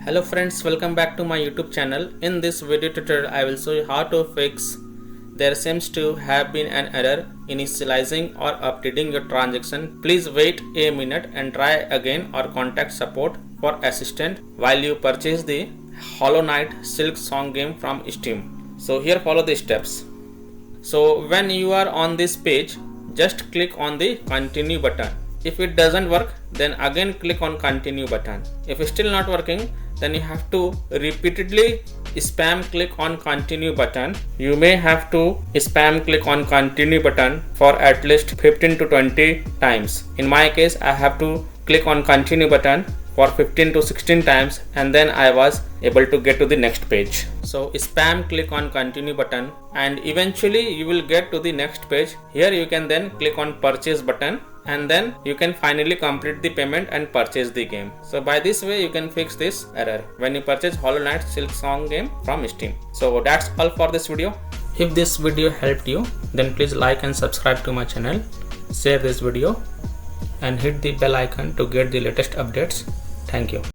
Hello friends, welcome back to my YouTube channel. In this video tutorial, I will show you how to fix there seems to have been an error initializing or updating your transaction. Please wait a minute and try again or contact support for assistance while you purchase the Hollow Knight Silksong game from Steam. So here follow the steps. So when you are on this page, just click on the continue button. If it doesn't work, then again click on continue button. If it's still not working, then you have to repeatedly spam click on continue button. You may have to spam click on continue button for at least 15 to 20 times. In my case, I have to click on continue button for 15 to 16 times and then I was able to get to the next page. So spam click on continue button and eventually you will get to the next page. Here you can then click on purchase button and then you can finally complete the payment and purchase the game. So by this way you can fix this error when you purchase Hollow Knight Silksong game from Steam. So that's all for this video. If this video helped you, then please like and subscribe to my channel, share this video and hit the bell icon to get the latest updates. Thank you.